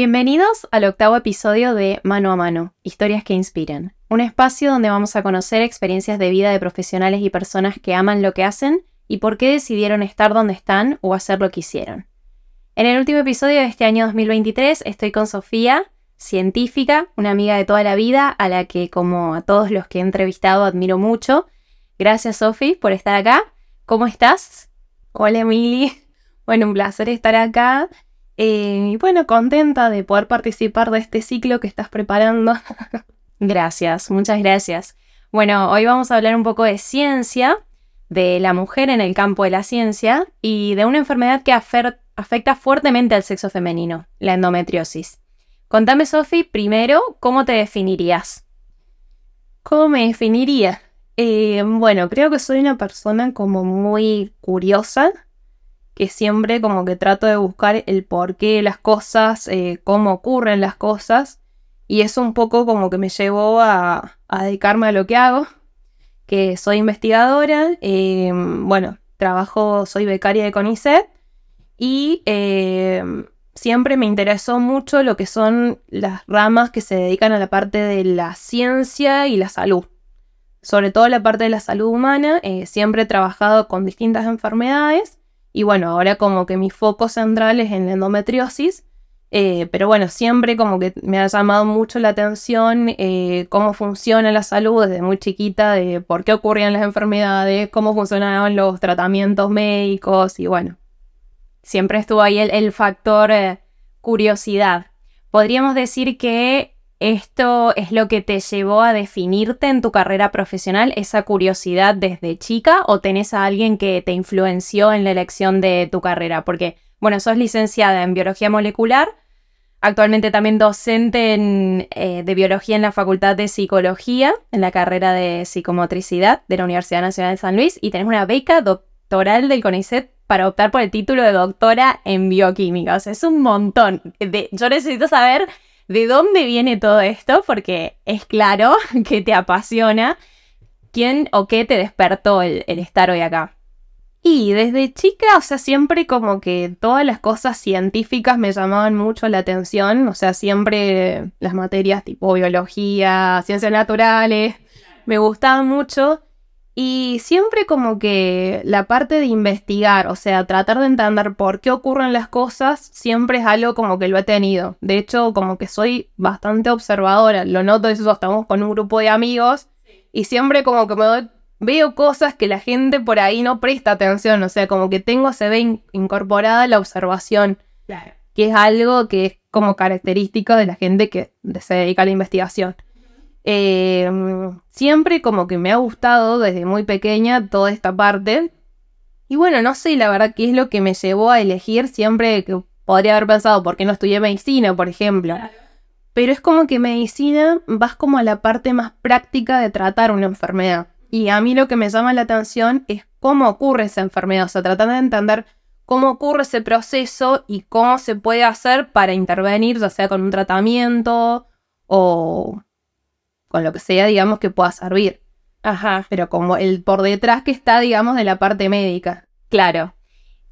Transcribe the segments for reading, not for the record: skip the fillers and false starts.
Bienvenidos al 8º episodio de Mano a Mano, Historias que Inspiran, un espacio donde vamos a conocer experiencias de vida de profesionales y personas que aman lo que hacen y por qué decidieron estar donde están o hacer lo que hicieron. En el último episodio de este año 2023 estoy con Sofía, científica, una amiga de toda la vida, a la que, como a todos los que he entrevistado, admiro mucho. Gracias, Sofi, por estar acá. ¿Cómo estás? Hola, Emily. Bueno, un placer estar acá. Y bueno, contenta de poder participar de este ciclo que estás preparando. Gracias, muchas gracias. Bueno, hoy vamos a hablar un poco de ciencia, de la mujer en el campo de la ciencia y de una enfermedad que afecta fuertemente al sexo femenino, la endometriosis. Contame, Sofi, primero, ¿cómo te definirías? ¿Cómo me definiría? Bueno, creo que soy una persona como muy curiosa, que siempre como que trato de buscar el porqué de las cosas, cómo ocurren las cosas, y eso un poco como que me llevó a dedicarme a lo que hago, que soy investigadora, soy becaria de CONICET, y siempre me interesó mucho lo que son las ramas que se dedican a la parte de la ciencia y la salud. Sobre todo la parte de la salud humana, siempre he trabajado con distintas enfermedades, y bueno, ahora como que mi foco central es en la endometriosis, pero bueno, siempre como que me ha llamado mucho la atención cómo funciona la salud desde muy chiquita, de por qué ocurrían las enfermedades, cómo funcionaban los tratamientos médicos, y bueno, siempre estuvo ahí el factor curiosidad. Podríamos decir que ¿esto es lo que te llevó a definirte en tu carrera profesional, esa curiosidad desde chica, o tenés a alguien que te influenció en la elección de tu carrera? Porque, bueno, sos licenciada en Biología Molecular, actualmente también docente de Biología en la Facultad de Psicología, en la carrera de Psicomotricidad de la Universidad Nacional de San Luis, y tenés una beca doctoral del CONICET para optar por el título de doctora en Bioquímica. O sea, es un montón. Yo necesito saber ¿de dónde viene todo esto? Porque es claro que te apasiona. ¿Quién o qué te despertó el estar hoy acá? Y desde chica, o sea, siempre como que todas las cosas científicas me llamaban mucho la atención. O sea, siempre las materias tipo biología, ciencias naturales, me gustaban mucho. Y siempre como que la parte de investigar, o sea, tratar de entender por qué ocurren las cosas, siempre es algo como que lo he tenido. De hecho, como que soy bastante observadora, lo noto, eso estamos con un grupo de amigos, y siempre como que veo cosas que la gente por ahí no presta atención, o sea, como que se ve incorporada la observación, claro, que es algo que es como característica de la gente que se dedica a la investigación. Siempre como que me ha gustado desde muy pequeña toda esta parte. Y bueno, no sé la verdad qué es lo que me llevó a elegir. Siempre que podría haber pensado por qué no estudié medicina, por ejemplo. Claro. Pero es como que medicina vas como a la parte más práctica de tratar una enfermedad. Y a mí lo que me llama la atención es cómo ocurre esa enfermedad. O sea, tratar de entender cómo ocurre ese proceso y cómo se puede hacer para intervenir, ya sea con un tratamiento o con lo que sea, digamos, que pueda servir. Ajá. Pero como el por detrás que está, digamos, de la parte médica. Claro.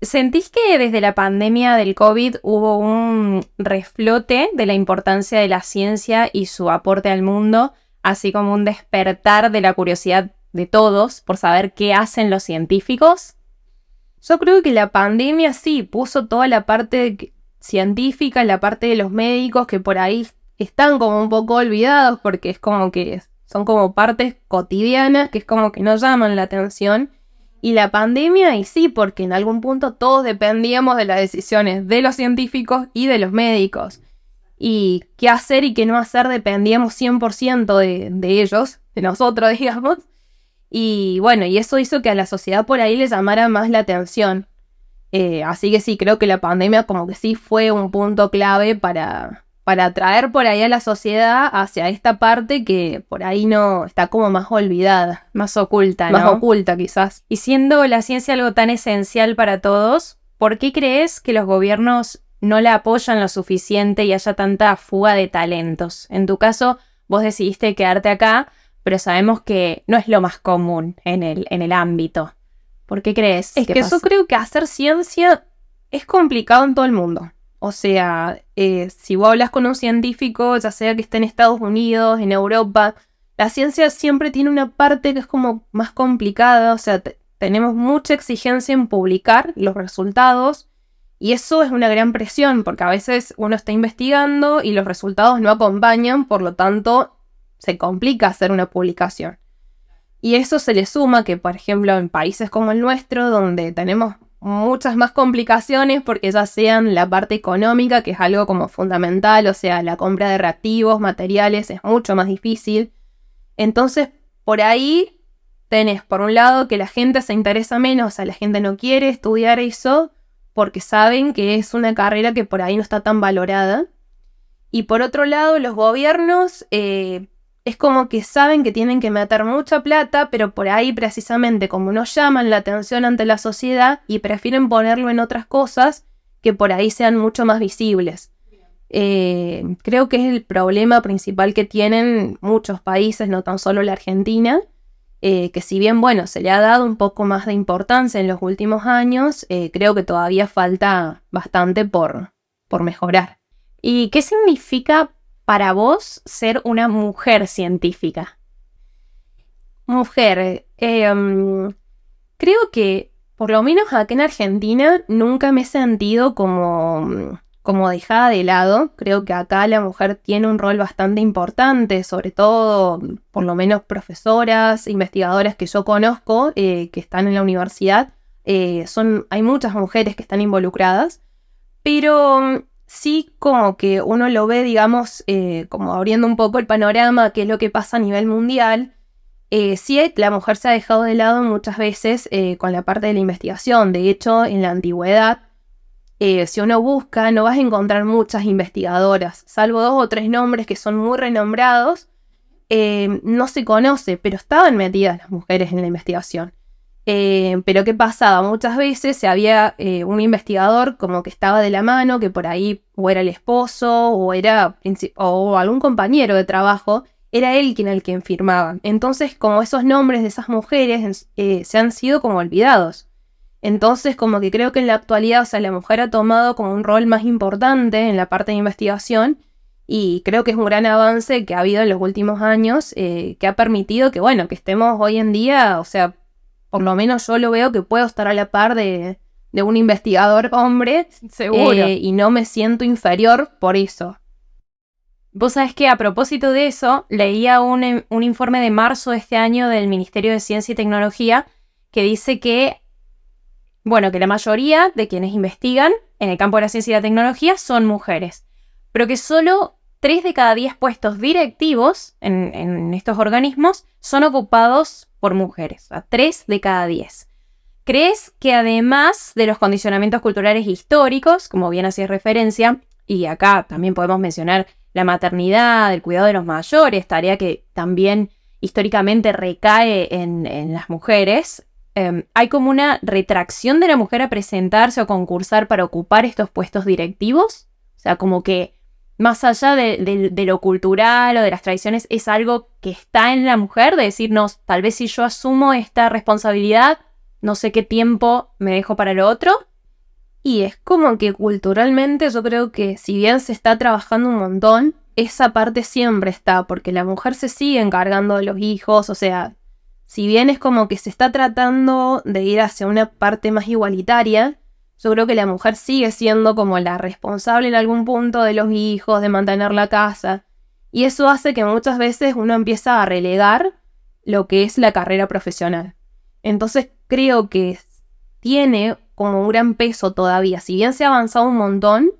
¿Sentís que desde la pandemia del COVID hubo un reflote de la importancia de la ciencia y su aporte al mundo, así como un despertar de la curiosidad de todos por saber qué hacen los científicos? Yo creo que la pandemia sí puso toda la parte científica, la parte de los médicos que por ahí están como un poco olvidados porque es como que son como partes cotidianas que es como que no llaman la atención. Y la pandemia, y sí, porque en algún punto todos dependíamos de las decisiones de los científicos y de los médicos. Y qué hacer y qué no hacer dependíamos 100% de ellos, de nosotros, digamos. Y bueno, y eso hizo que a la sociedad por ahí le llamara más la atención. Así que sí, creo que la pandemia como que sí fue un punto clave para atraer por ahí a la sociedad hacia esta parte que por ahí no está como más olvidada, más oculta, ¿no? Más oculta quizás. Y siendo la ciencia algo tan esencial para todos, ¿por qué crees que los gobiernos no la apoyan lo suficiente y haya tanta fuga de talentos? En tu caso, vos decidiste quedarte acá, pero sabemos que no es lo más común en el ámbito. ¿Por qué crees? Es que yo creo que hacer ciencia es complicado en todo el mundo. O sea, si vos hablas con un científico, ya sea que esté en Estados Unidos, en Europa, la ciencia siempre tiene una parte que es como más complicada, o sea, tenemos mucha exigencia en publicar los resultados y eso es una gran presión porque a veces uno está investigando y los resultados no acompañan, por lo tanto se complica hacer una publicación. Y eso se le suma que, por ejemplo, en países como el nuestro, donde tenemos muchas más complicaciones porque ya sean la parte económica, que es algo como fundamental, o sea, la compra de reactivos, materiales, es mucho más difícil. Entonces, por ahí tenés, por un lado, que la gente se interesa menos, o sea, la gente no quiere estudiar eso porque saben que es una carrera que por ahí no está tan valorada. Y por otro lado, los gobiernos es como que saben que tienen que meter mucha plata, pero por ahí precisamente como no llaman la atención ante la sociedad y prefieren ponerlo en otras cosas que por ahí sean mucho más visibles. Creo que es el problema principal que tienen muchos países, no tan solo la Argentina, que si bien, bueno, se le ha dado un poco más de importancia en los últimos años, creo que todavía falta bastante por mejorar. ¿Y qué significa para vos ser una mujer científica? Mujer, creo que por lo menos acá en Argentina nunca me he sentido como dejada de lado. Creo que acá la mujer tiene un rol bastante importante, sobre todo por lo menos profesoras, investigadoras que yo conozco que están en la universidad. Hay muchas mujeres que están involucradas, pero sí como que uno lo ve, digamos, como abriendo un poco el panorama, qué es lo que pasa a nivel mundial. Sí, la mujer se ha dejado de lado muchas veces con la parte de la investigación. De hecho, en la antigüedad, si uno busca, no vas a encontrar muchas investigadoras, salvo 2 o 3 nombres que son muy renombrados. No se conoce, pero estaban metidas las mujeres en la investigación. Pero ¿qué pasaba? Muchas veces se había un investigador como que estaba de la mano, que por ahí o era el esposo o algún compañero de trabajo, era él quien firmaba. Entonces, como esos nombres de esas mujeres se han sido como olvidados. Entonces, como que creo que en la actualidad, o sea, la mujer ha tomado como un rol más importante en la parte de investigación y creo que es un gran avance que ha habido en los últimos años que ha permitido que, bueno, que estemos hoy en día, o sea, por lo menos yo lo veo que puedo estar a la par de un investigador hombre. Seguro. Y no me siento inferior por eso. Vos sabés que a propósito de eso, leía un informe de marzo de este año del Ministerio de Ciencia y Tecnología que dice que, bueno, que la mayoría de quienes investigan en el campo de la ciencia y la tecnología son mujeres, pero que solo 3 de cada 10 puestos directivos en estos organismos son ocupados por mujeres, o sea, 3 de cada 10. ¿Crees que además de los condicionamientos culturales históricos, como bien hacías referencia, y acá también podemos mencionar la maternidad, el cuidado de los mayores, tarea que también históricamente recae en las mujeres, hay como una retracción de la mujer a presentarse o concursar para ocupar estos puestos directivos? O sea, como que más allá de lo cultural o de las tradiciones, es algo que está en la mujer, de decirnos, tal vez si yo asumo esta responsabilidad, no sé qué tiempo me dejo para lo otro. Y es como que culturalmente yo creo que si bien se está trabajando un montón, esa parte siempre está, porque la mujer se sigue encargando de los hijos, o sea, si bien es como que se está tratando de ir hacia una parte más igualitaria, yo creo que la mujer sigue siendo como la responsable en algún punto de los hijos, de mantener la casa. Y eso hace que muchas veces uno empieza a relegar lo que es la carrera profesional. Entonces creo que tiene como un gran peso todavía. Si bien se ha avanzado un montón,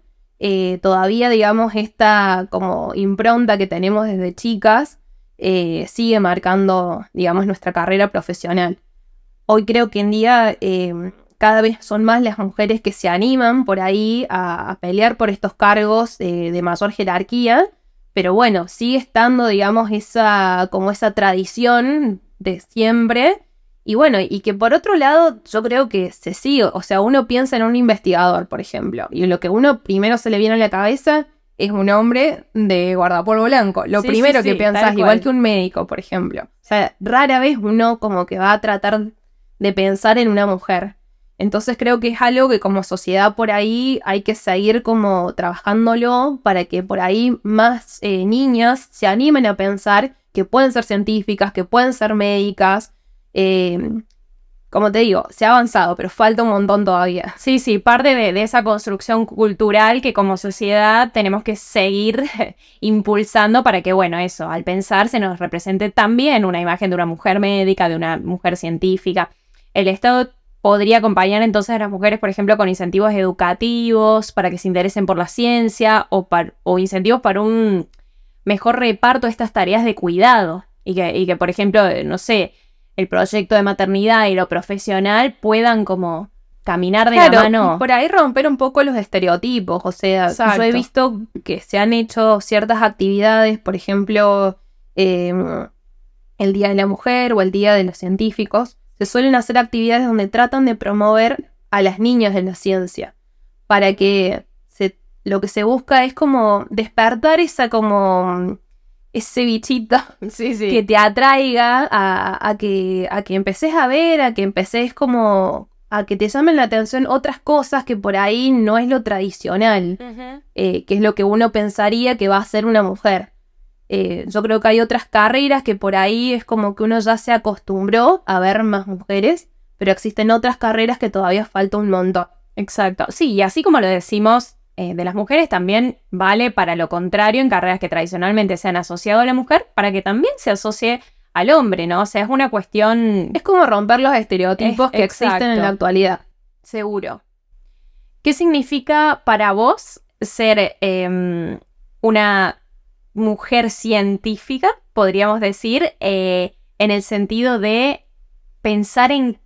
todavía, digamos, esta como impronta que tenemos desde chicas sigue marcando, digamos, nuestra carrera profesional. Hoy creo que en día cada vez son más las mujeres que se animan por ahí a pelear por estos cargos de mayor jerarquía, pero bueno, sigue estando, digamos, esa tradición de siempre. Y bueno, y que por otro lado, yo creo que se sigue, o sea, uno piensa en un investigador, por ejemplo, y lo que uno primero se le viene a la cabeza es un hombre de guardapolvo blanco. Lo primero que piensas, igual que un médico, por ejemplo. O sea, rara vez uno como que va a tratar de pensar en una mujer. Entonces creo que es algo que como sociedad por ahí hay que seguir como trabajándolo para que por ahí más niñas se animen a pensar que pueden ser científicas, que pueden ser médicas. Como te digo, se ha avanzado, pero falta un montón todavía. Sí, parte de esa construcción cultural que como sociedad tenemos que seguir impulsando para que, bueno, eso, al pensar se nos represente también una imagen de una mujer médica, de una mujer científica. El Estado podría acompañar entonces a las mujeres, por ejemplo, con incentivos educativos para que se interesen por la ciencia o incentivos para un mejor reparto de estas tareas de cuidado y que, por ejemplo, no sé, el proyecto de maternidad y lo profesional puedan como caminar de la mano. Por ahí romper un poco los estereotipos, o sea, Exacto. Yo he visto que se han hecho ciertas actividades, por ejemplo, el Día de la Mujer o el Día de los Científicos, se suelen hacer actividades donde tratan de promover a las niñas en la ciencia, para que lo que se busca es como despertar ese bichito que te atraiga a que empeces a ver, a que empeces como a que te llamen la atención otras cosas que por ahí no es lo tradicional, que es lo que uno pensaría que va a ser una mujer. Yo creo que hay otras carreras que por ahí es como que uno ya se acostumbró a ver más mujeres, pero existen otras carreras que todavía falta un montón. Exacto. Sí, y así como lo decimos de las mujeres, también vale para lo contrario en carreras que tradicionalmente se han asociado a la mujer, para que también se asocie al hombre, ¿no? O sea, es una cuestión... Es como romper los estereotipos que existen en la actualidad. Seguro. ¿Qué significa para vos ser una mujer científica, podríamos decir, en el sentido de pensar en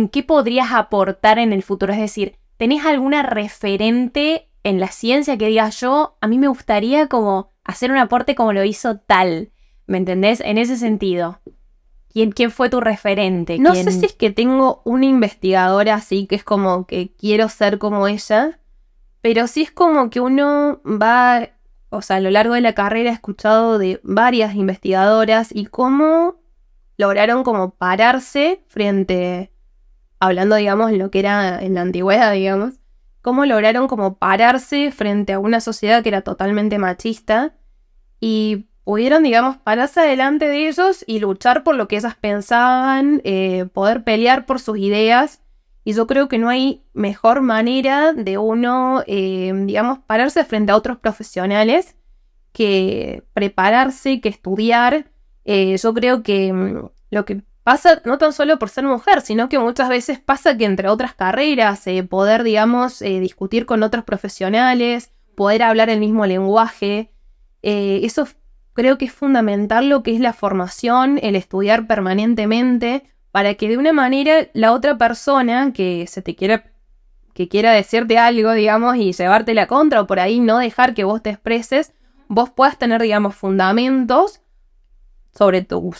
qué podrías aportar en el futuro? Es decir, ¿tenés alguna referente en la ciencia que digas a mí me gustaría como hacer un aporte como lo hizo tal? ¿Me entendés? En ese sentido. ¿Quién fue tu referente? No sé si es que tengo una investigadora así que es como que quiero ser como ella, pero sí es como que uno va, o sea, a lo largo de la carrera he escuchado de varias investigadoras y cómo lograron como pararse frente, hablando, digamos, lo que era en la antigüedad, digamos, cómo lograron como pararse frente a una sociedad que era totalmente machista y pudieron, digamos, pararse delante de ellos y luchar por lo que ellas pensaban, poder pelear por sus ideas. Y yo creo que no hay mejor manera de uno, digamos, pararse frente a otros profesionales que prepararse, que estudiar. Yo creo que lo que pasa, no tan solo por ser mujer, sino que muchas veces pasa que entre otras carreras, poder, digamos, discutir con otros profesionales, poder hablar el mismo lenguaje, eso creo que es fundamental lo que es la formación, el estudiar permanentemente, para que de una manera la otra persona que quiera decirte algo, digamos, y llevarte la contra, o por ahí no dejar que vos te expreses, vos puedas tener, digamos, fundamentos sobre tu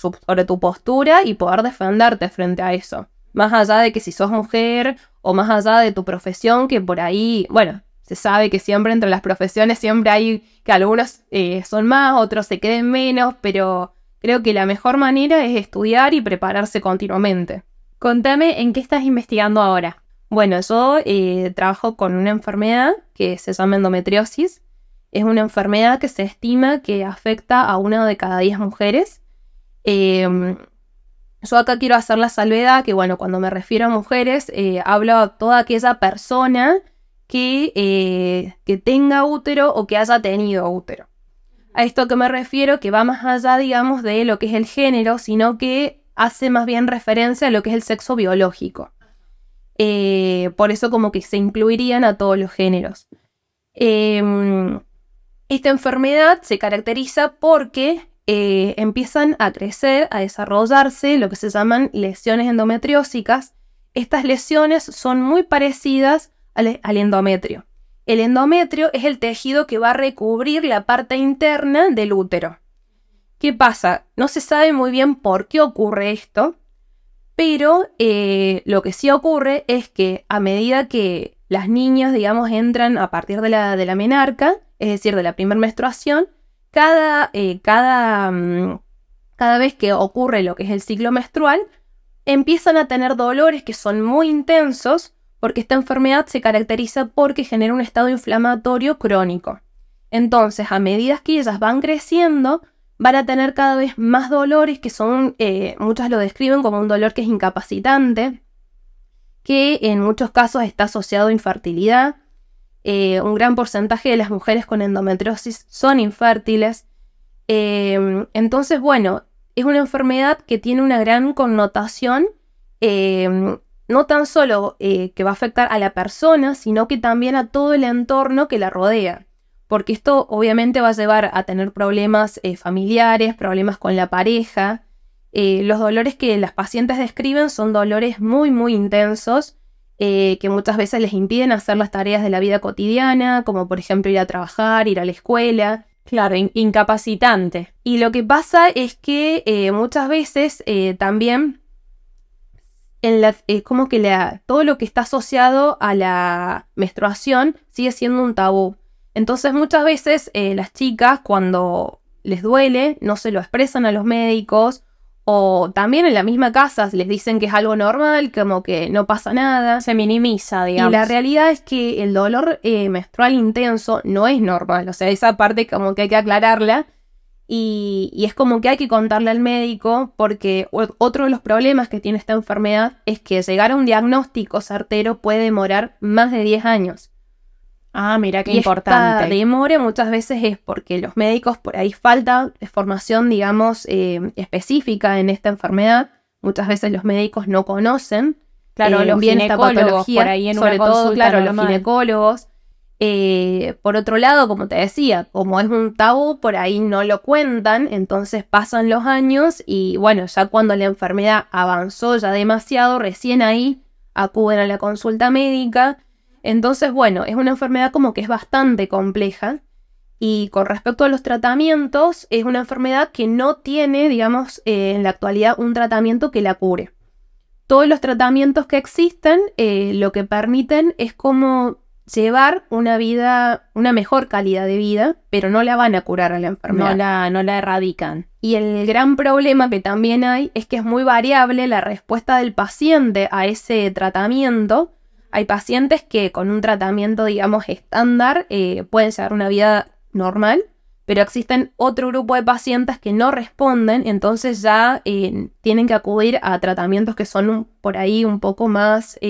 postura y poder defenderte frente a eso. Más allá de que si sos mujer o más allá de tu profesión, que por ahí, bueno, se sabe que siempre entre las profesiones siempre hay que algunos son más, otros se queden menos, pero creo que la mejor manera es estudiar y prepararse continuamente. Contame, ¿en qué estás investigando ahora? Bueno, yo trabajo con una enfermedad que se llama endometriosis. Es una enfermedad que se estima que afecta a 1 de cada 10 mujeres. Yo acá quiero hacer la salvedad que, bueno, cuando me refiero a mujeres, hablo a toda aquella persona que tenga útero o que haya tenido útero. A esto que me refiero, que va más allá, digamos, de lo que es el género, sino que hace más bien referencia a lo que es el sexo biológico. Por eso como que se incluirían a todos los géneros. Esta enfermedad se caracteriza porque empiezan a crecer, a desarrollarse lo que se llaman lesiones endometriósicas. Estas lesiones son muy parecidas al endometrio. El endometrio es el tejido que va a recubrir la parte interna del útero. ¿Qué pasa? No se sabe muy bien por qué ocurre esto, pero lo que sí ocurre es que a medida que las niñas, digamos, entran a partir de la menarca, es decir, de la primera menstruación, cada vez que ocurre lo que es el ciclo menstrual, empiezan a tener dolores que son muy intensos porque esta enfermedad se caracteriza porque genera un estado inflamatorio crónico. Entonces, a medida que ellas van creciendo, van a tener cada vez más dolores que son, muchas lo describen como un dolor que es incapacitante, que en muchos casos está asociado a infertilidad. Un gran porcentaje de las mujeres con endometriosis son infértiles. Entonces, bueno, es una enfermedad que tiene una gran connotación, no tan solo que va a afectar a la persona, sino que también a todo el entorno que la rodea. Porque esto obviamente va a llevar a tener problemas familiares, problemas con la pareja. Los dolores que las pacientes describen son dolores muy, muy intensos, que muchas veces les impiden hacer las tareas de la vida cotidiana, como por ejemplo ir a trabajar, ir a la escuela. Claro, incapacitante. Y lo que pasa es que muchas veces también como que todo lo que está asociado a la menstruación sigue siendo un tabú. Entonces muchas veces las chicas, cuando les duele, no se lo expresan a los médicos, o también en la misma casa les dicen que es algo normal, como que no pasa nada. Se minimiza, digamos. Y la realidad es que el dolor menstrual intenso no es normal. O sea, esa parte como que hay que aclararla. Y es como que hay que contarle al médico, porque otro de los problemas que tiene esta enfermedad es que llegar a un diagnóstico certero puede demorar más de 10 años. Ah, mira qué importante. Esta demora muchas veces es porque los médicos por ahí falta de formación, digamos, específica en esta enfermedad. Muchas veces los médicos no conocen claro, los bien esta patología, por ahí en sobre una todo, claro, normal. los ginecólogos. Por otro lado, como te decía, como es un tabú, por ahí no lo cuentan, entonces pasan los años y bueno, ya cuando la enfermedad avanzó ya demasiado, recién ahí acuden a la consulta médica. Entonces, bueno, es una enfermedad como que es bastante compleja y con respecto a los tratamientos, es una enfermedad que no tiene, digamos, en la actualidad un tratamiento que la cure. Todos los tratamientos que existen lo que permiten es como llevar una mejor calidad de vida, pero no la van a curar a la enfermedad. No la erradican. Y el gran problema que también hay es que es muy variable la respuesta del paciente a ese tratamiento. Hay pacientes que con un tratamiento, digamos, estándar pueden llevar una vida normal, pero existen otro grupo de pacientes que no responden, entonces ya tienen que acudir a tratamientos que son por ahí un poco más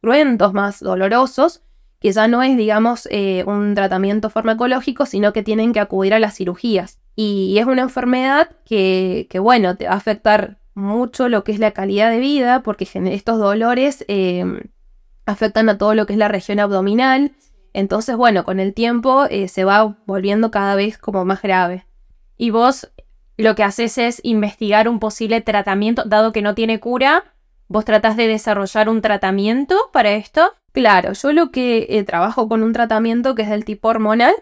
cruentos, más dolorosos, que ya no es, digamos, un tratamiento farmacológico, sino que tienen que acudir a las cirugías. Y es una enfermedad que bueno, te va a afectar mucho lo que es la calidad de vida, porque estos dolores afectan a todo lo que es la región abdominal. Entonces, bueno, con el tiempo se va volviendo cada vez como más grave. Y vos lo que haces es investigar un posible tratamiento, dado que no tiene cura, ¿vos tratás de desarrollar un tratamiento para esto? Claro, yo lo que trabajo con un tratamiento que es del tipo hormonal.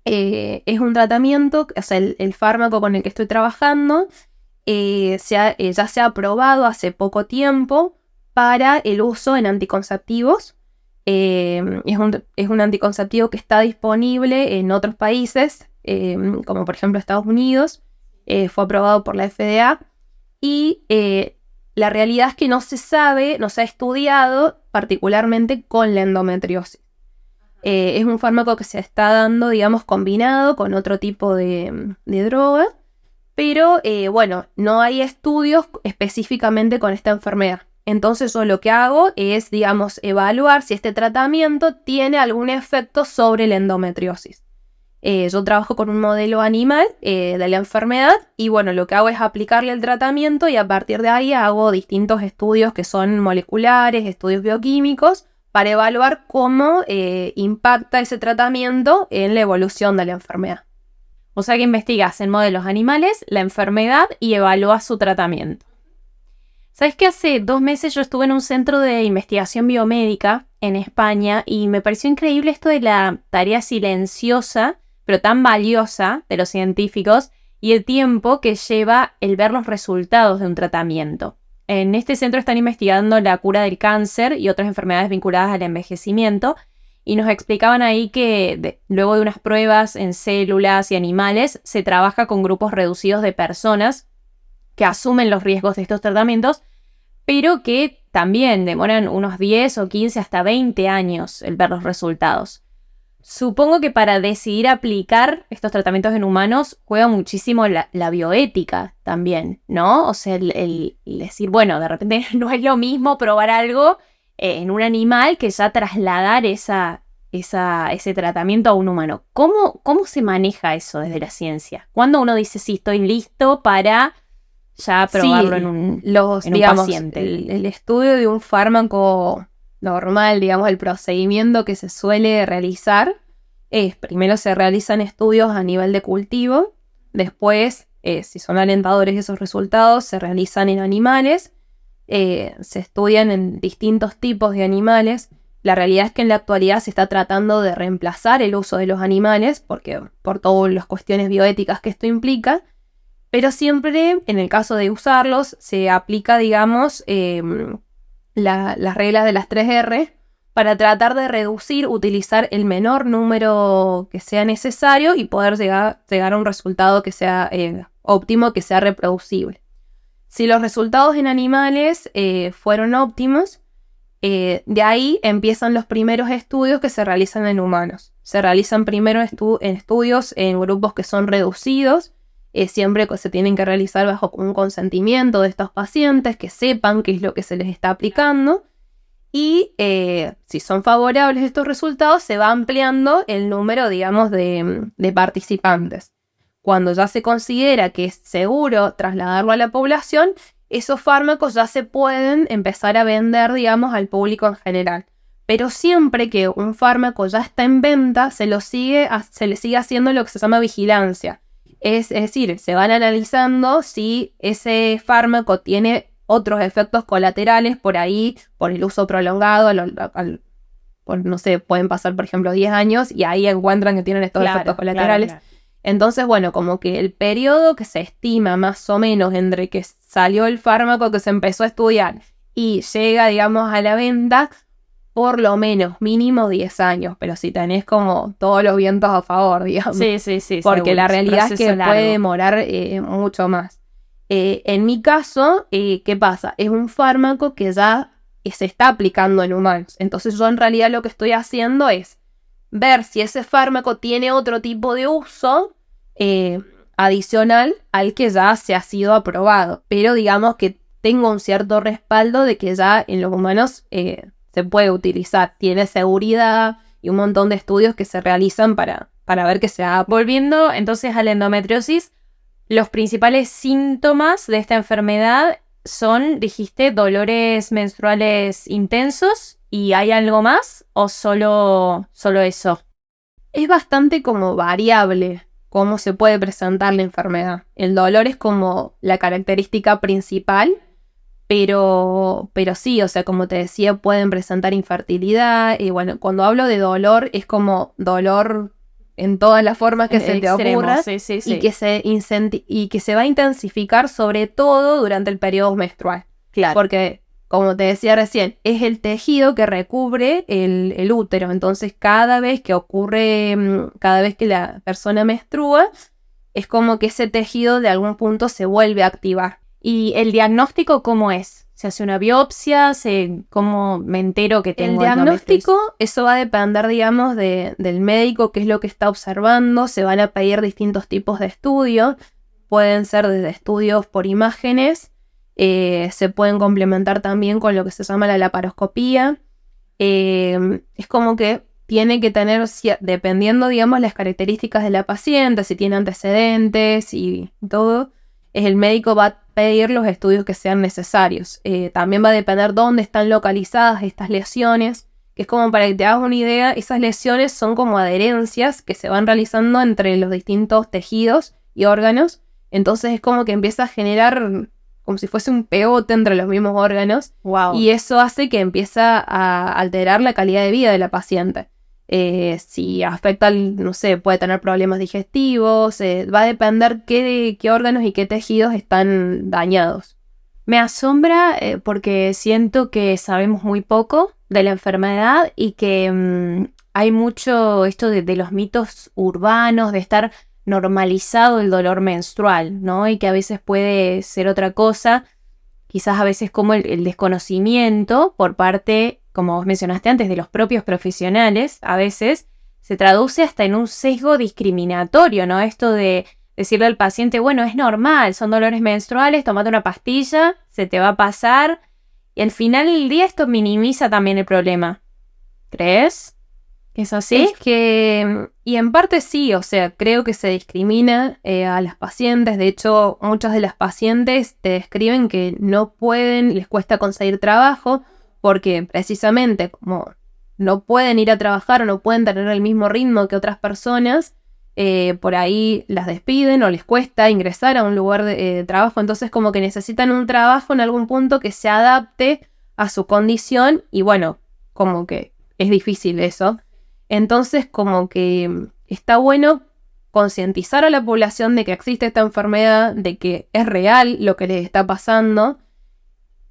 Es un tratamiento, o sea, el fármaco con el que estoy trabajando ya se ha aprobado hace poco tiempo para el uso en anticonceptivos. Es un anticonceptivo que está disponible en otros países, como por ejemplo Estados Unidos. Fue aprobado por la FDA y la realidad es que no se sabe, no se ha estudiado particularmente con la endometriosis. Es un fármaco que se está dando, digamos, combinado con otro tipo de droga, pero bueno, no hay estudios específicamente con esta enfermedad. Entonces yo lo que hago es, digamos, evaluar si este tratamiento tiene algún efecto sobre la endometriosis. Yo trabajo con un modelo animal de la enfermedad y bueno, lo que hago es aplicarle el tratamiento y a partir de ahí hago distintos estudios que son moleculares, estudios bioquímicos, para evaluar cómo impacta ese tratamiento en la evolución de la enfermedad. O sea que investigás en modelos animales la enfermedad y evalúas su tratamiento. ¿Sabes que hace 2 meses yo estuve en un centro de investigación biomédica en España y me pareció increíble esto de la tarea silenciosa, pero tan valiosa de los científicos y el tiempo que lleva el ver los resultados de un tratamiento? En este centro están investigando la cura del cáncer y otras enfermedades vinculadas al envejecimiento y nos explicaban ahí que luego de unas pruebas en células y animales se trabaja con grupos reducidos de personas que asumen los riesgos de estos tratamientos, pero que también demoran unos 10 o 15 hasta 20 años el ver los resultados. Supongo que para decidir aplicar estos tratamientos en humanos juega muchísimo la bioética también, ¿no? O sea, el decir, bueno, de repente no es lo mismo probar algo en un animal que ya trasladar ese tratamiento a un humano. ¿Cómo se maneja eso desde la ciencia? ¿Cuándo uno dice, sí, estoy listo para ya probarlo en un paciente? El estudio de un fármaco normal, digamos, el procedimiento que se suele realizar es, primero se realizan estudios a nivel de cultivo, después, si son alentadores esos resultados, se realizan en animales, se estudian en distintos tipos de animales. La realidad es que en la actualidad se está tratando de reemplazar el uso de los animales, porque por todas las cuestiones bioéticas que esto implica, pero siempre, en el caso de usarlos, se aplica, digamos, las reglas de las 3R para tratar de utilizar el menor número que sea necesario y poder llegar a un resultado que sea óptimo, que sea reproducible. Si los resultados en animales fueron óptimos, de ahí empiezan los primeros estudios que se realizan en humanos. Se realizan primero estudios en grupos que son reducidos, siempre se tienen que realizar bajo un consentimiento de estos pacientes, que sepan qué es lo que se les está aplicando, y si son favorables estos resultados, se va ampliando el número, digamos, de participantes. Cuando ya se considera que es seguro trasladarlo a la población, esos fármacos ya se pueden empezar a vender, digamos, al público en general. Pero siempre que un fármaco ya está en venta, se le sigue haciendo lo que se llama vigilancia. Es decir, se van analizando si ese fármaco tiene otros efectos colaterales por ahí, por el uso prolongado, no sé, pueden pasar, por ejemplo, 10 años y ahí encuentran que tienen estos efectos colaterales. Claro. Entonces, bueno, como que el periodo que se estima más o menos entre que salió el fármaco que se empezó a estudiar y llega, digamos, a la venta, por lo menos, mínimo 10 años, pero si tenés como todos los vientos a favor, digamos. Sí. Porque seguro, la realidad es que puede demorar mucho más. En mi caso, ¿qué pasa? Es un fármaco que ya se está aplicando en humanos. Entonces yo en realidad lo que estoy haciendo es ver si ese fármaco tiene otro tipo de uso adicional al que ya se ha sido aprobado. Pero digamos que tengo un cierto respaldo de que ya en los humanos se puede utilizar. Tiene seguridad y un montón de estudios que se realizan para ver que se ha... Volviendo entonces a la endometriosis, los principales síntomas de esta enfermedad son, dijiste, dolores menstruales intensos. ¿Y hay algo más o solo eso? Es bastante como variable cómo se puede presentar la enfermedad. El dolor es como la característica principal, pero sí, o sea, como te decía, pueden presentar infertilidad. Y bueno, cuando hablo de dolor, es como dolor en todas las formas que se te ocurra, sí. Y que se va a intensificar sobre todo durante el periodo menstrual. Claro. Porque, como te decía recién, es el tejido que recubre el útero. Entonces, cada vez que la persona menstrua, es como que ese tejido de algún punto se vuelve a activar. ¿Y el diagnóstico cómo es? ¿Se hace una biopsia? ¿Cómo me entero que tengo el diagnóstico? Eso va a depender, digamos, del médico, qué es lo que está observando. Se van a pedir distintos tipos de estudios. Pueden ser desde estudios por imágenes. Se pueden complementar también con lo que se llama la laparoscopía. Es como que tiene que tener, dependiendo, digamos, las características de la paciente, si tiene antecedentes y todo, el médico va a pedir los estudios que sean necesarios. También va a depender dónde están localizadas estas lesiones, que es como para que te hagas una idea, esas lesiones son como adherencias que se van realizando entre los distintos tejidos y órganos. Entonces es como que empieza a generar como si fuese un pegote entre los mismos órganos. Wow. Y eso hace que empieza a alterar la calidad de vida de la paciente. Si afecta, no sé, puede tener problemas digestivos, va a depender qué órganos y qué tejidos están dañados. Me asombra porque siento que sabemos muy poco de la enfermedad y que hay mucho esto de los mitos urbanos, de estar normalizado el dolor menstrual, ¿no? Y que a veces puede ser otra cosa. quizás a veces como el desconocimiento por parte, como vos mencionaste antes, de los propios profesionales, a veces se traduce hasta en un sesgo discriminatorio, ¿no? Esto de decirle al paciente, bueno, es normal, son dolores menstruales, tómate una pastilla, se te va a pasar. Y al final del día esto minimiza también el problema. ¿Crees? ¿Es así? Es que, y en parte sí, o sea, creo que se discrimina a las pacientes. De hecho, muchas de las pacientes te describen que no pueden, les cuesta conseguir trabajo, porque precisamente como no pueden ir a trabajar o no pueden tener el mismo ritmo que otras personas, por ahí las despiden o les cuesta ingresar a un lugar de trabajo. Entonces como que necesitan un trabajo en algún punto que se adapte a su condición y bueno, como que es difícil eso. Entonces como que está bueno concientizar a la población de que existe esta enfermedad, de que es real lo que les está pasando,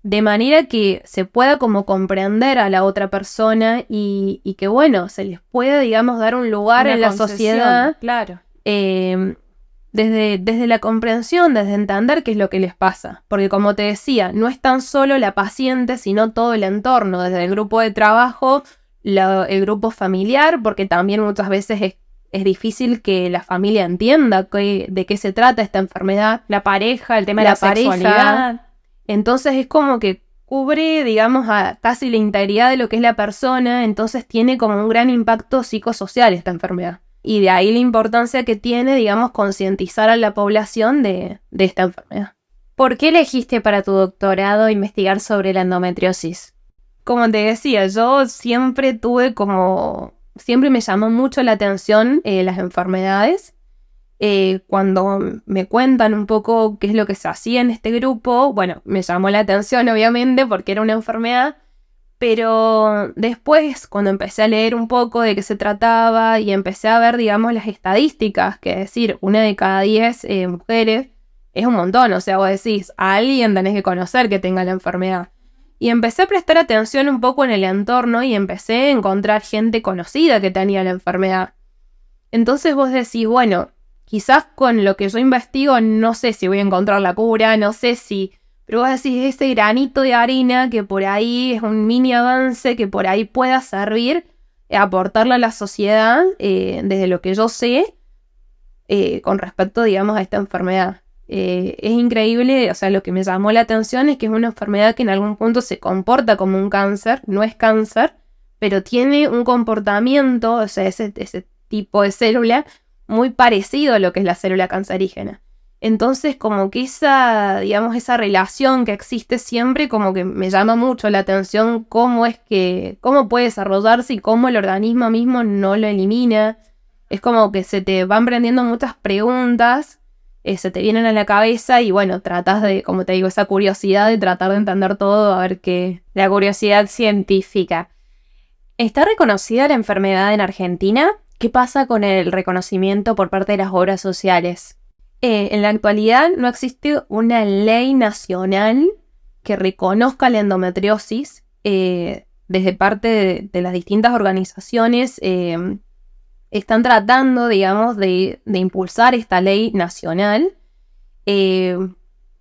de manera que se pueda como comprender a la otra persona y que bueno, se les pueda, digamos, dar un lugar Una en la concesión, sociedad claro. desde la comprensión, desde entender qué es lo que les pasa. Porque como te decía, no es tan solo la paciente, sino todo el entorno, desde el grupo de trabajo, el grupo familiar, porque también muchas veces es difícil que la familia entienda de qué se trata esta enfermedad. La pareja, el tema de la pareja. sexualidad. Entonces es como que cubre, digamos, a casi la integridad de lo que es la persona, entonces tiene como un gran impacto psicosocial esta enfermedad. Y de ahí la importancia que tiene, digamos, concientizar a la población de esta enfermedad. ¿Por qué elegiste para tu doctorado investigar sobre la endometriosis? Como te decía, yo siempre siempre me llamó mucho la atención las enfermedades. Cuando me cuentan un poco qué es lo que se hacía en este grupo, bueno, me llamó la atención obviamente porque era una enfermedad, pero después cuando empecé a leer un poco de qué se trataba y empecé a ver, digamos, las estadísticas, que es decir, 1 de cada 10 mujeres, es un montón, o sea, vos decís, a alguien tenés que conocer que tenga la enfermedad. Y empecé a prestar atención un poco en el entorno y empecé a encontrar gente conocida que tenía la enfermedad. Entonces vos decís, bueno, quizás con lo que yo investigo no sé si voy a encontrar la cura, no sé si... Pero vos decís, ese granito de arena que por ahí es un mini avance, que por ahí pueda servir, aportarle a la sociedad desde lo que yo sé con respecto, digamos, a esta enfermedad. Es increíble, o sea, lo que me llamó la atención es que es una enfermedad que en algún punto se comporta como un cáncer, no es cáncer, pero tiene un comportamiento, o sea, ese tipo de célula muy parecido a lo que es la célula cancerígena. Entonces, como que esa relación que existe siempre, como que me llama mucho la atención cómo puede desarrollarse y cómo el organismo mismo no lo elimina. Es como que se te van prendiendo muchas preguntas, se te vienen a la cabeza y bueno, tratas de, como te digo, esa curiosidad de tratar de entender todo, a ver qué... La curiosidad científica. ¿Está reconocida la enfermedad en Argentina? ¿Qué pasa con el reconocimiento por parte de las obras sociales? En la actualidad no existe una ley nacional que reconozca la endometriosis. Desde parte de las distintas organizaciones están tratando, digamos, de impulsar esta ley nacional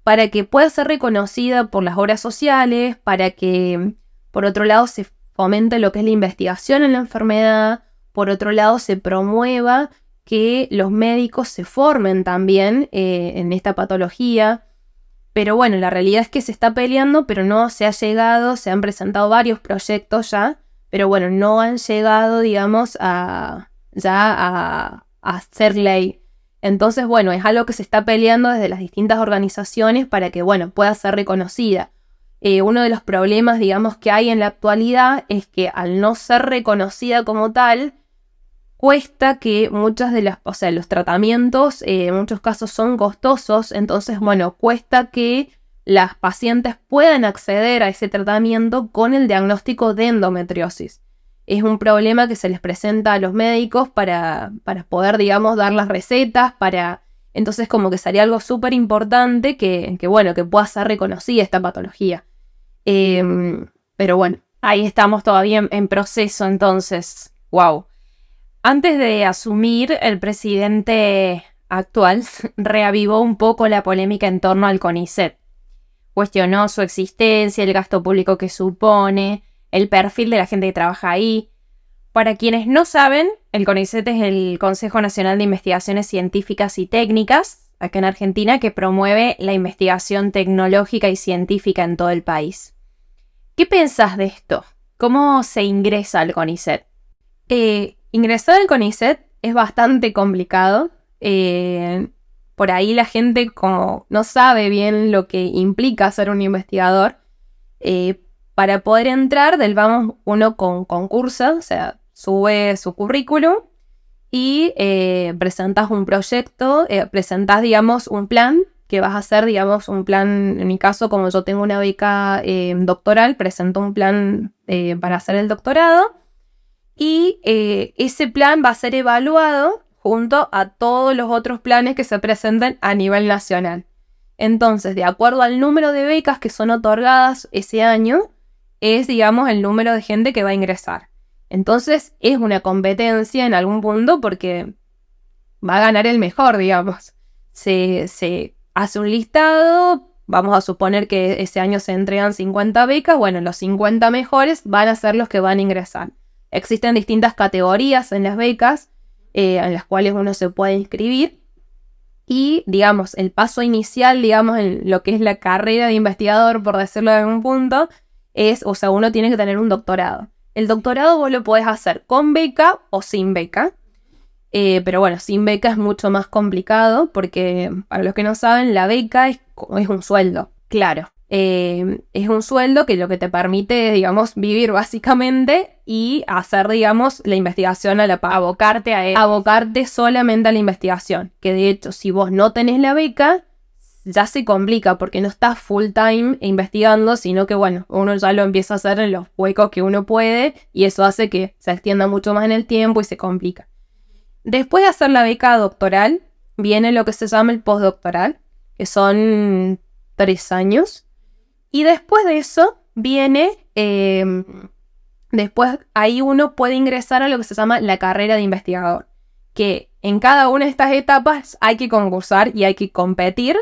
para que pueda ser reconocida por las obras sociales, para que, por otro lado, se fomente lo que es la investigación en la enfermedad, por otro lado, se promueva que los médicos se formen también en esta patología. Pero bueno, la realidad es que se está peleando, pero no se ha llegado, se han presentado varios proyectos ya, pero bueno, no han llegado, digamos, a hacer ley. Entonces, bueno, es algo que se está peleando desde las distintas organizaciones para que, bueno, pueda ser reconocida. Uno de los problemas, digamos, que hay en la actualidad es que al no ser reconocida como tal, cuesta que los tratamientos en muchos casos son costosos, entonces, bueno, cuesta que las pacientes puedan acceder a ese tratamiento con el diagnóstico de endometriosis. Es un problema que se les presenta a los médicos para poder, digamos, dar las recetas, entonces como que sería algo súper importante que pueda ser reconocida esta patología. Pero bueno, ahí estamos todavía en proceso, entonces, wow. Antes de asumir, el presidente actual reavivó un poco la polémica en torno al CONICET. cuestionó su existencia, el gasto público que supone, el perfil de la gente que trabaja ahí. Para quienes no saben, el CONICET es el Consejo Nacional de Investigaciones Científicas y Técnicas, acá en Argentina, que promueve la investigación tecnológica y científica en todo el país. ¿Qué pensás de esto? ¿Cómo se ingresa al CONICET? Ingresar al CONICET es bastante complicado. Por ahí la gente como no sabe bien lo que implica ser un investigador. Para poder entrar del Vamos uno concursa, o sea, sube su currículum y presentas un proyecto, presentas, digamos, un plan que vas a hacer, digamos, un plan, en mi caso, como yo tengo una beca doctoral, presento un plan para hacer el doctorado y ese plan va a ser evaluado junto a todos los otros planes que se presenten a nivel nacional. Entonces, de acuerdo al número de becas que son otorgadas ese año, es, digamos, el número de gente que va a ingresar. Entonces, es una competencia en algún punto porque va a ganar el mejor, digamos. Se hace un listado, vamos a suponer que ese año se entregan 50 becas, bueno, los 50 mejores van a ser los que van a ingresar. Existen distintas categorías en las becas, en las cuales uno se puede inscribir. Y, digamos, el paso inicial, digamos, en lo que es la carrera de investigador, por decirlo de algún punto, es, o sea, uno tiene que tener un doctorado. El doctorado vos lo podés hacer con beca o sin beca. Pero bueno, sin beca es mucho más complicado porque, para los que no saben, la beca es un sueldo. Claro. Es un sueldo que lo que te permite, digamos, vivir básicamente y hacer, digamos, la investigación a la par. Abocarte solamente a la investigación. Que de hecho, si vos no tenés la beca, ya se complica porque no estás full time investigando, sino que, bueno, uno ya lo empieza a hacer en los huecos que uno puede y eso hace que se extienda mucho más en el tiempo y se complica. Después de hacer la beca doctoral, viene lo que se llama el postdoctoral, que son 3 años. Y después de eso viene, después ahí uno puede ingresar a lo que se llama la carrera de investigador, que en cada una de estas etapas hay que concursar y hay que competir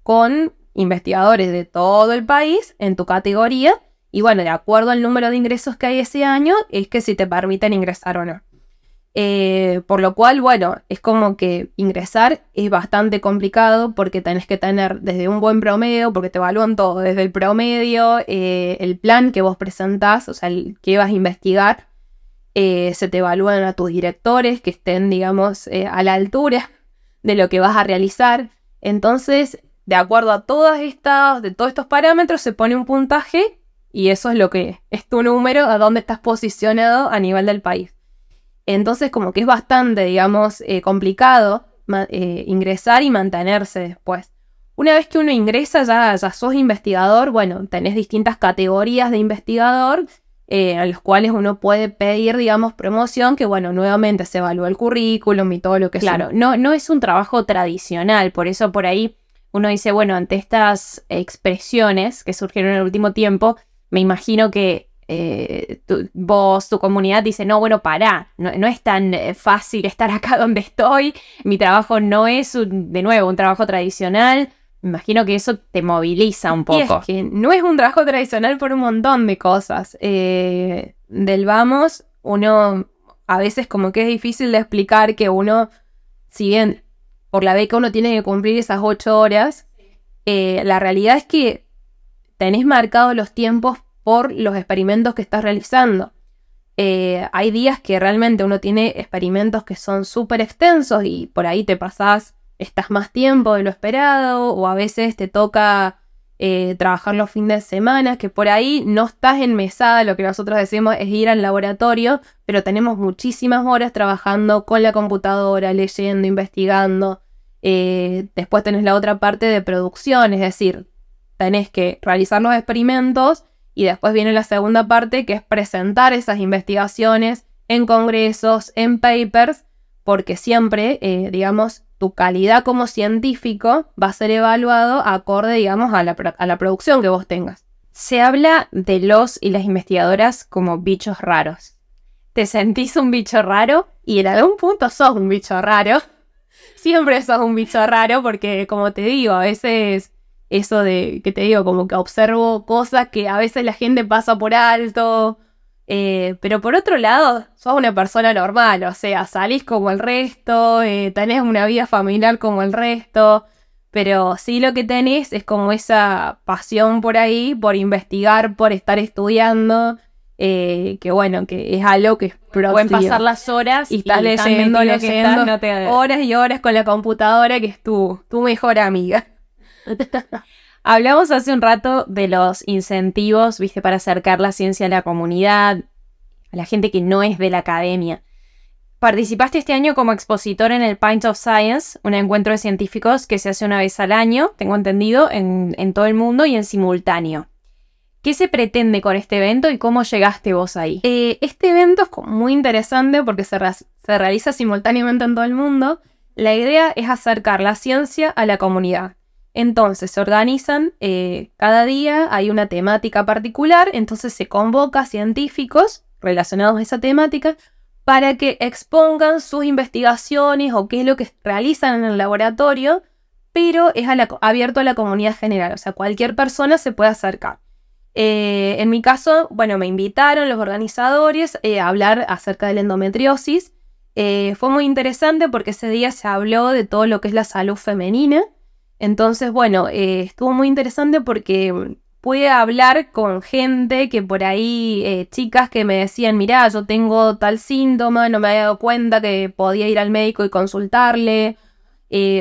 con investigadores de todo el país en tu categoría. Y bueno, de acuerdo al número de ingresos que hay ese año, es que si te permiten ingresar o no. Por lo cual, bueno, es como que ingresar es bastante complicado porque tenés que tener desde un buen promedio, porque te evalúan todo, desde el promedio, el plan que vos presentás, o sea, el que vas a investigar, se te evalúan a tus directores que estén, digamos, a la altura de lo que vas a realizar. Entonces, de acuerdo a todos estos parámetros, se pone un puntaje y eso es lo que es tu número, a dónde estás posicionado a nivel del país. Entonces como que es bastante, digamos, complicado ingresar y mantenerse después. Una vez que uno ingresa ya sos investigador, bueno, tenés distintas categorías de investigador a los cuales uno puede pedir, digamos, promoción, que bueno, nuevamente se evalúa el currículum y todo lo que Claro, no es un trabajo tradicional, por eso por ahí uno dice, bueno, ante estas expresiones que surgieron en el último tiempo, me imagino que tu comunidad dice, no, bueno, pará, no es tan fácil estar acá donde estoy, mi trabajo no es, de nuevo, un trabajo tradicional. Me imagino que eso te moviliza un poco. Y es que no es un trabajo tradicional por un montón de cosas. Del Vamos, uno a veces como que es difícil de explicar que uno, si bien por la beca uno tiene que cumplir esas 8 horas, la realidad es que tenés marcados los tiempos por los experimentos que estás realizando. Hay días que realmente uno tiene experimentos que son súper extensos y por ahí estás más tiempo de lo esperado, o a veces te toca trabajar los fines de semana, que por ahí no estás en mesada, lo que nosotros decimos es ir al laboratorio, pero tenemos muchísimas horas trabajando con la computadora, leyendo, investigando. Después tenés la otra parte de producción, es decir, tenés que realizar los experimentos y después viene la segunda parte, que es presentar esas investigaciones en congresos, en papers, porque siempre, digamos, tu calidad como científico va a ser evaluado acorde, digamos, a la producción que vos tengas. Se habla de los y las investigadoras como bichos raros. ¿Te sentís un bicho raro? Y en algún punto sos un bicho raro. Siempre sos un bicho raro porque, como te digo, a veces eso de que te digo, como que observo cosas que a veces la gente pasa por alto. Pero por otro lado, sos una persona normal, o sea, salís como el resto, tenés una vida familiar como el resto, pero sí lo que tenés es como esa pasión por ahí, por investigar, por estar estudiando, que bueno, que es algo que es Pueden pasar las horas y estás leyendo, no te... horas y horas con la computadora, que es tu mejor amiga. Hablamos hace un rato de los incentivos, viste, para acercar la ciencia a la comunidad, a la gente que no es de la academia. Participaste este año como expositor en el Pint of Science, un encuentro de científicos que se hace una vez al año, tengo entendido, en todo el mundo y en simultáneo. ¿Qué se pretende con este evento y cómo llegaste vos ahí? Este evento es muy interesante porque se realiza simultáneamente en todo el mundo. La idea es acercar la ciencia a la comunidad. Entonces se organizan, cada día hay una temática particular, entonces se convoca a científicos relacionados a esa temática para que expongan sus investigaciones o qué es lo que realizan en el laboratorio, pero es abierto a la comunidad general, o sea, cualquier persona se puede acercar. En mi caso, bueno, me invitaron los organizadores a hablar acerca de la endometriosis. Fue muy interesante porque ese día se habló de todo lo que es la salud femenina. Entonces, bueno, estuvo muy interesante porque pude hablar con gente que por ahí, chicas que me decían, mirá, yo tengo tal síntoma, no me había dado cuenta que podía ir al médico y consultarle,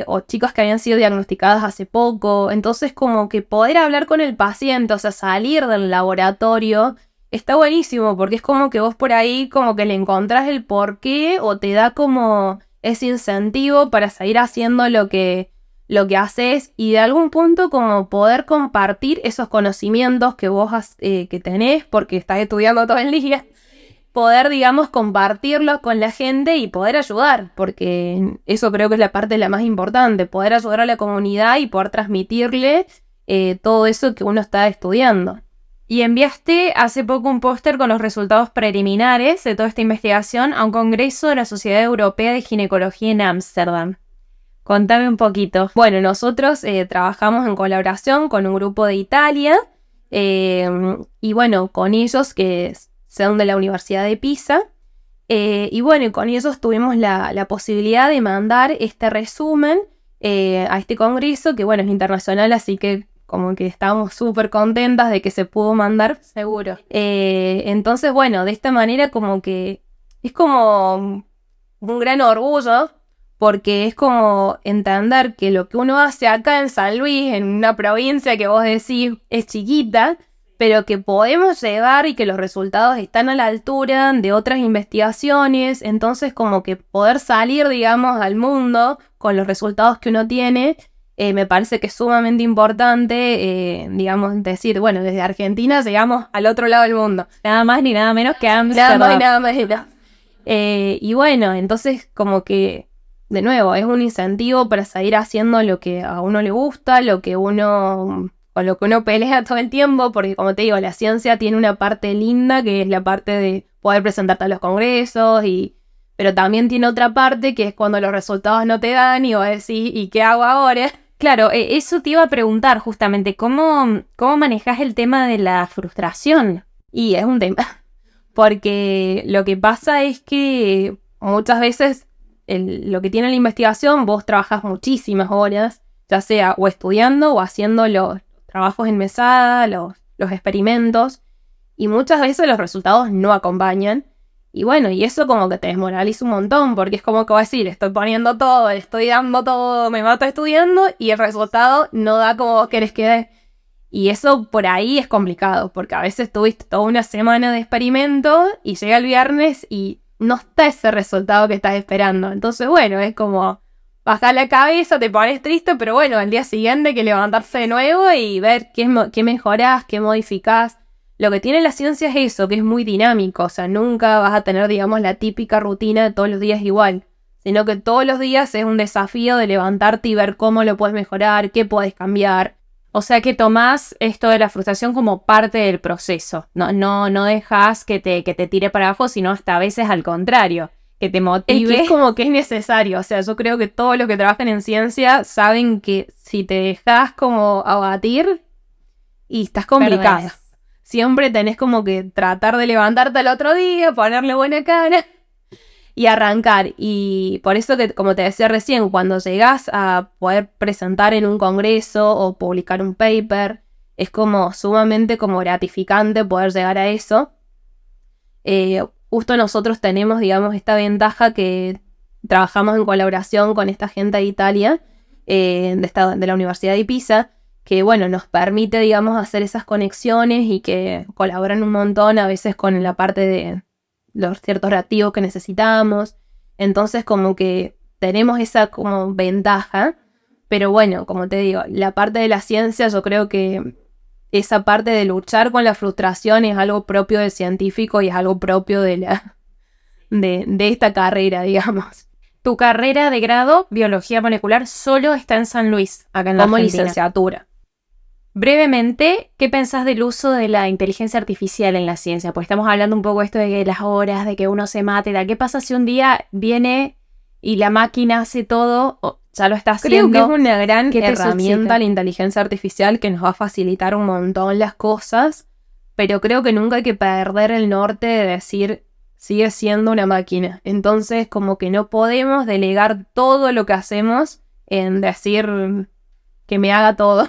o chicas que habían sido diagnosticadas hace poco. Entonces, como que poder hablar con el paciente, o sea, salir del laboratorio, está buenísimo porque es como que vos por ahí como que le encontrás el porqué o te da como ese incentivo para seguir haciendo lo que haces y de algún punto como poder compartir esos conocimientos que vos que tenés porque estás estudiando todo el día, poder, digamos, compartirlos con la gente y poder ayudar, porque eso creo que es la parte la más importante, poder ayudar a la comunidad y poder transmitirle todo eso que uno está estudiando. Y enviaste hace poco un póster con los resultados preliminares de toda esta investigación a un congreso de la Sociedad Europea de Ginecología en Ámsterdam. Contame un poquito. Bueno, nosotros trabajamos en colaboración con un grupo de Italia y bueno, con ellos que son de la Universidad de Pisa y bueno, con ellos tuvimos la posibilidad de mandar este resumen a este congreso que bueno, es internacional, así que como que estábamos súper contentas de que se pudo mandar. Seguro. Entonces, bueno, de esta manera como que es como un gran orgullo porque es como entender que lo que uno hace acá en San Luis, en una provincia que vos decís es chiquita, pero que podemos llegar y que los resultados están a la altura de otras investigaciones, entonces como que poder salir, digamos, al mundo con los resultados que uno tiene, me parece que es sumamente importante, digamos, decir, bueno, desde Argentina llegamos al otro lado del mundo. Nada más ni nada menos que Ámsterdam. Nada más. Y bueno, entonces como que de nuevo, es un incentivo para seguir haciendo lo que a uno le gusta, con lo que uno pelea todo el tiempo, porque como te digo, la ciencia tiene una parte linda, que es la parte de poder presentarte a los congresos, pero también tiene otra parte, que es cuando los resultados no te dan y vos decís, ¿y qué hago ahora? Claro, eso te iba a preguntar justamente, ¿cómo manejás el tema de la frustración? Y es un tema, porque lo que pasa es que muchas veces lo que tiene la investigación, vos trabajás muchísimas horas, ya sea o estudiando o haciendo los trabajos en mesada, los experimentos, y muchas veces los resultados no acompañan. Y bueno, y eso como que te desmoraliza un montón, porque es como que vas a decir, estoy poniendo todo, estoy dando todo, me mato estudiando, y el resultado no da como vos querés que dé. Y eso por ahí es complicado, porque a veces tuviste toda una semana de experimento y llega el viernes y no está ese resultado que estás esperando. Entonces, bueno, es como bajar la cabeza, te pones triste, pero bueno, al día siguiente hay que levantarse de nuevo y ver qué mejorás, qué modificás. Lo que tiene la ciencia es eso, que es muy dinámico, o sea, nunca vas a tener, digamos, la típica rutina de todos los días igual, sino que todos los días es un desafío de levantarte y ver cómo lo puedes mejorar, qué puedes cambiar. O sea que tomás esto de la frustración como parte del proceso. No dejas que te tire para abajo, sino hasta a veces al contrario. que te motive. Es como que es necesario. O sea, yo creo que todos los que trabajan en ciencia saben que si te dejas como abatir y estás complicada. Perdés. Siempre tenés como que tratar de levantarte al otro día, ponerle buena cara y arrancar. Y por eso que, como te decía recién, cuando llegás a poder presentar en un congreso o publicar un paper, es como sumamente como gratificante poder llegar a eso. Justo nosotros tenemos, digamos, esta ventaja que trabajamos en colaboración con esta gente de Italia, de la Universidad de Pisa, que, bueno, nos permite, digamos, hacer esas conexiones y que colaboran un montón a veces con la parte de los ciertos reactivos que necesitamos. Entonces, como que tenemos esa como ventaja, pero bueno, como te digo, la parte de la ciencia, yo creo que esa parte de luchar con la frustración es algo propio del científico y es algo propio de esta carrera, digamos. Tu carrera de grado, biología molecular, solo está en San Luis, acá en la Como Argentina. licenciatura. Brevemente, ¿qué pensás del uso de la inteligencia artificial en la ciencia? Pues estamos hablando un poco de esto de que las horas, de que uno se mate. ¿Qué pasa si un día viene y la máquina hace todo? O ya lo está haciendo. Creo que es una gran ¿Qué te herramienta suscita? la inteligencia artificial que nos va a facilitar un montón las cosas, pero creo que nunca hay que perder el norte de decir sigue siendo una máquina. Entonces, como que no podemos delegar todo lo que hacemos en decir que me haga todo.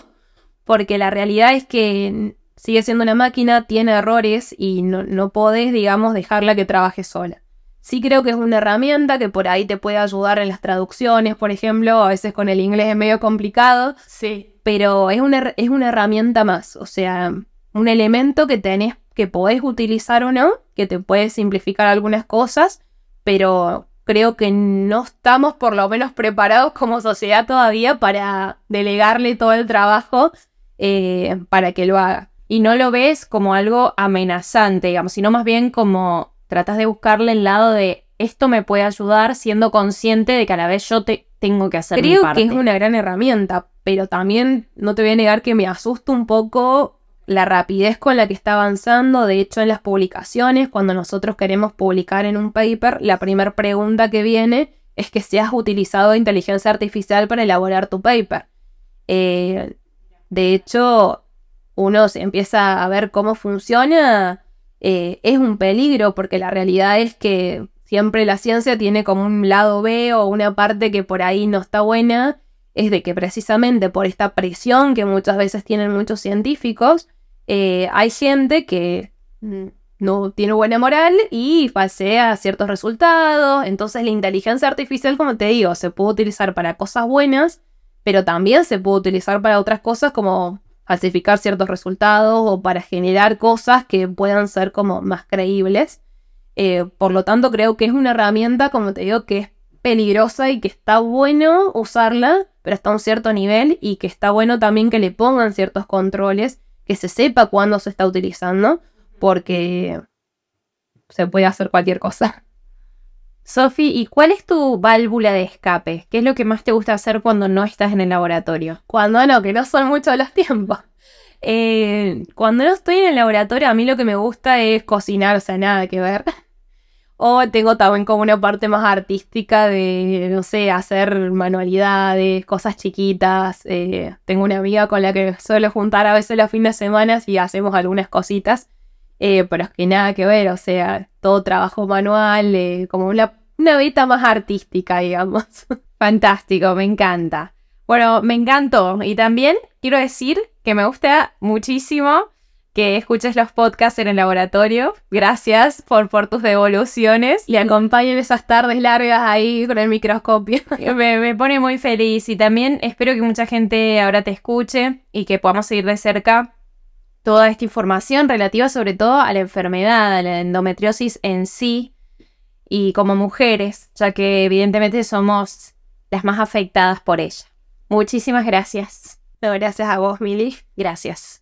Porque la realidad es que sigue siendo una máquina, tiene errores y no podés, digamos, dejarla que trabaje sola. Sí creo que es una herramienta que por ahí te puede ayudar en las traducciones, por ejemplo. A veces con el inglés es medio complicado. Sí. Pero es una herramienta más. O sea, un elemento que podés utilizar o no, que te puede simplificar algunas cosas, pero creo que no estamos por lo menos preparados como sociedad todavía para delegarle todo el trabajo para que lo haga. Y no lo ves como algo amenazante, digamos, sino más bien como tratas de buscarle el lado de esto me puede ayudar, siendo consciente de que a la vez yo tengo que hacer mi parte. Creo que es una gran herramienta, pero también no te voy a negar que me asusta un poco la rapidez con la que está avanzando. De hecho, en las publicaciones, cuando nosotros queremos publicar en un paper, la primera pregunta que viene es que si has utilizado inteligencia artificial para elaborar tu paper. De hecho, uno se empieza a ver cómo funciona, es un peligro, porque la realidad es que siempre la ciencia tiene como un lado B o una parte que por ahí no está buena. Es de que precisamente por esta presión que muchas veces tienen muchos científicos, hay gente que no tiene buena moral y falsea ciertos resultados. Entonces la inteligencia artificial, como te digo, se puede utilizar para cosas buenas, pero también se puede utilizar para otras cosas como falsificar ciertos resultados o para generar cosas que puedan ser como más creíbles. Por lo tanto, creo que es una herramienta, como te digo, que es peligrosa y que está bueno usarla, pero hasta un cierto nivel, y que está bueno también que le pongan ciertos controles, que se sepa cuándo se está utilizando, porque se puede hacer cualquier cosa. Sofi, ¿y cuál es tu válvula de escape? ¿Qué es lo que más te gusta hacer cuando no estás en el laboratorio? Cuando no, que no son muchos los tiempos. Cuando no estoy en el laboratorio, a mí lo que me gusta es cocinar, o sea, nada que ver. O tengo también como una parte más artística de, no sé, hacer manualidades, cosas chiquitas. Tengo una amiga con la que suelo juntar a veces los fines de semana y hacemos algunas cositas. Pero es que nada que ver, o sea, todo trabajo manual, como una beta más artística, digamos. Fantástico, me encanta. Bueno, me encantó. Y también quiero decir que me gusta muchísimo que escuches los podcasts en el laboratorio. Gracias por tus devoluciones. Le acompañen esas tardes largas ahí con el microscopio. Me pone muy feliz. Y también espero que mucha gente ahora te escuche y que podamos seguir de cerca toda esta información relativa sobre todo a la enfermedad, a la endometriosis en sí, y como mujeres, ya que evidentemente somos las más afectadas por ella. Muchísimas gracias. No, gracias a vos, Mili. Gracias.